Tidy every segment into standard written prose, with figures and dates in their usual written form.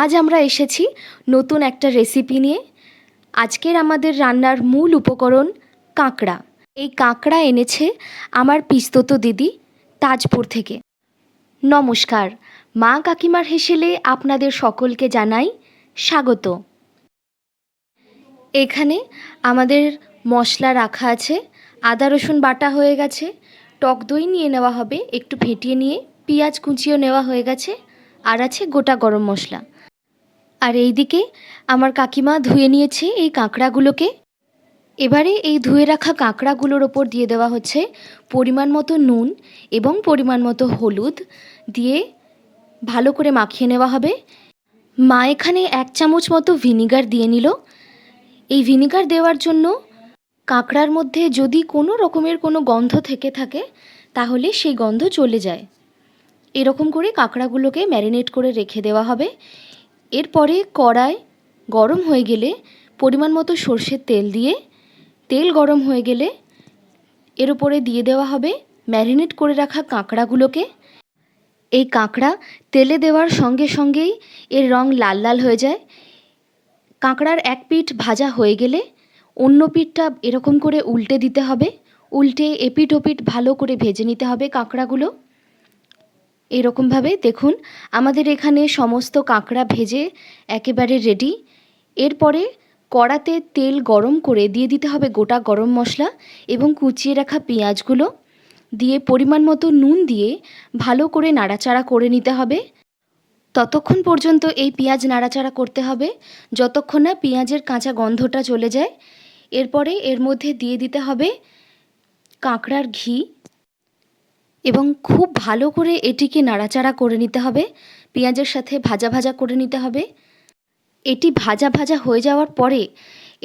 আজ আমরা এসেছি নতুন একটা রেসিপি নিয়ে। আজকের আমাদের রান্নার মূল উপকরণ কাঁকড়া। এই কাঁকড়া এনেছে আমার পিস্তত দিদি তাজপুর থেকে। নমস্কার, মা কাকিমার হেসেলে আপনাদের সকলকে জানাই স্বাগত। এখানে আমাদের মশলা রাখা আছে, আদা রসুন বাটা হয়ে গেছে, টক দই নিয়ে নেওয়া হবে একটু ফেটিয়ে নিয়ে, পেঁয়াজ কুচিও নেওয়া হয়ে গেছে, আর আছে গোটা গরম মশলা। আর এইদিকে আমার কাকিমা ধুয়ে নিয়েছে এই কাঁকড়াগুলোকে। এবারে এই ধুয়ে রাখা কাঁকড়াগুলোর ওপর দিয়ে দেওয়া হচ্ছে পরিমাণ মতো নুন এবং পরিমাণ মতো হলুদ দিয়ে ভালো করে মাখিয়ে নেওয়া হবে। মা এখানে 1 চামচ মতো ভিনিগার দিয়ে নিল। এই ভিনিগার দেওয়ার জন্য কাঁকড়ার মধ্যে যদি কোনো রকমের কোনো গন্ধ থেকে থাকে তাহলে সেই গন্ধ চলে যায়। এরকম করে কাঁকড়াগুলোকে ম্যারিনেট করে রেখে দেওয়া হবে। এরপরে কড়াই গরম হয়ে গেলে পরিমাণ মতো সর্ষের তেল দিয়ে, তেল গরম হয়ে গেলে এর উপরে দিয়ে দেওয়া হবে ম্যারিনেট করে রাখা কাঁকড়াগুলোকে। এই কাঁকড়া তেলে দেওয়ার সঙ্গে সঙ্গেই এর রং লাল লাল হয়ে যায়। কাঁকড়ার এক পিঠ ভাজা হয়ে গেলে অন্য পিঠটা এরকম করে উল্টে দিতে হবে। উল্টে এপিঠ ওপিঠ ভালো করে ভেজে নিতে হবে কাঁকড়াগুলো। এরকমভাবে দেখুন আমাদের এখানে সমস্ত কাঁকড়া ভেজে একেবারে রেডি। এরপরে কড়াতে তেল গরম করে দিয়ে দিতে হবে গোটা গরম মশলা এবং কুচিয়ে রাখা পেঁয়াজগুলো দিয়ে পরিমাণ মতো নুন দিয়ে ভালো করে নাড়াচাড়া করে নিতে হবে। ততক্ষণ পর্যন্ত এই পেঁয়াজ নাড়াচাড়া করতে হবে যতক্ষণ না পেঁয়াজের কাঁচা গন্ধটা চলে যায়। এরপরে এর মধ্যে দিয়ে দিতে হবে কাঁকড়ার ঘি এবং খুব ভালো করে এটিকে নাড়াচাড়া করে নিতে হবে। পেঁয়াজের সাথে ভাজা ভাজা করে নিতে হবে। এটি ভাজা ভাজা হয়ে যাওয়ার পরে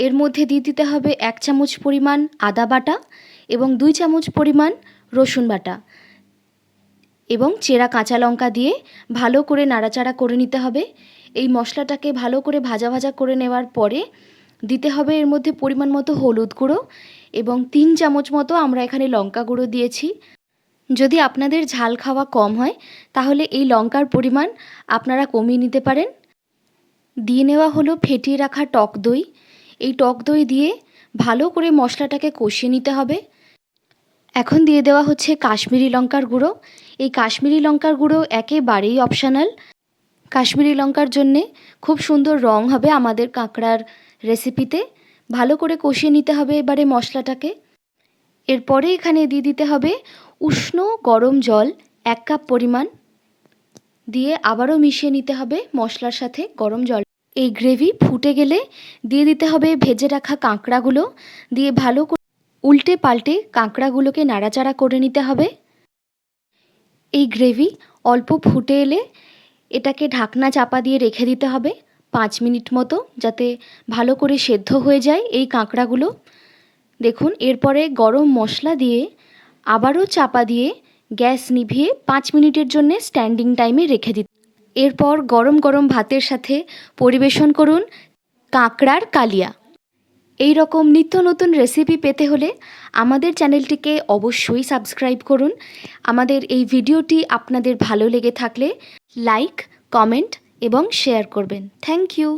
এর মধ্যে দিয়ে দিতে হবে 1 চামচ পরিমাণ আদা বাটা এবং 2 চামচ পরিমাণ রসুন বাটা এবং চেরা কাঁচা লঙ্কা দিয়ে ভালো করে নাড়াচাড়া করে নিতে হবে। এই মশলাটাকে ভালো করে ভাজা ভাজা করে নেওয়ার পরে দিতে হবে এর মধ্যে পরিমাণ মতো হলুদ গুঁড়ো এবং 3 চামচ মতো আমরা এখানে লঙ্কা গুঁড়ো দিয়েছি। যদি আপনাদের ঝাল খাওয়া কম হয় তাহলে এই লঙ্কার পরিমাণ আপনারা কমিয়ে নিতে পারেন। দিয়ে নেওয়া হলো ফেটিয়ে রাখা টক দই। এই টক দই দিয়ে ভালো করে মশলাটাকে কষিয়ে নিতে হবে। এখন দিয়ে দেওয়া হচ্ছে কাশ্মীরি লঙ্কার গুঁড়ো। এই কাশ্মীরি লঙ্কার গুঁড়ো একেবারেই অপশনাল। কাশ্মীরি লঙ্কার জন্যে খুব সুন্দর রং হবে আমাদের কাঁকড়ার রেসিপিতে। ভালো করে কষিয়ে নিতে হবে এবারে মশলাটাকে। এরপরে এখানে দিয়ে দিতে হবে উষ্ণ গরম জল 1 কাপ পরিমাণ দিয়ে আবারও মিশিয়ে নিতে হবে মশলার সাথে গরম জল। এই গ্রেভি ফুটে গেলে দিয়ে দিতে হবে ভেজে রাখা কাঁকড়াগুলো দিয়ে ভালো করে উল্টে পাল্টে কাঁকড়াগুলোকে নাড়াচাড়া করে নিতে হবে। এই গ্রেভি অল্প ফুটে এলে এটাকে ঢাকনা চাপা দিয়ে রেখে দিতে হবে 5 মিনিট মতো, যাতে ভালো করে সেদ্ধ হয়ে যায় এই কাঁকড়াগুলো। দেখুন এরপরে গরম মশলা দিয়ে আবারও চাপা দিয়ে গ্যাস নিভিয়ে 5 মিনিটের জন্য স্ট্যান্ডিং টাইমে রেখে দিতে। এরপর গরম গরম ভাতের সাথে পরিবেশন করুন কাঁকড়ার কালিয়া। এই রকম নিত্য নতুন রেসিপি পেতে হলে আমাদের চ্যানেলটিকে অবশ্যই সাবস্ক্রাইব করুন। আমাদের এই ভিডিওটি আপনাদের ভালো লেগে থাকলে লাইক, কমেন্ট এবং শেয়ার করবেন। Thank you.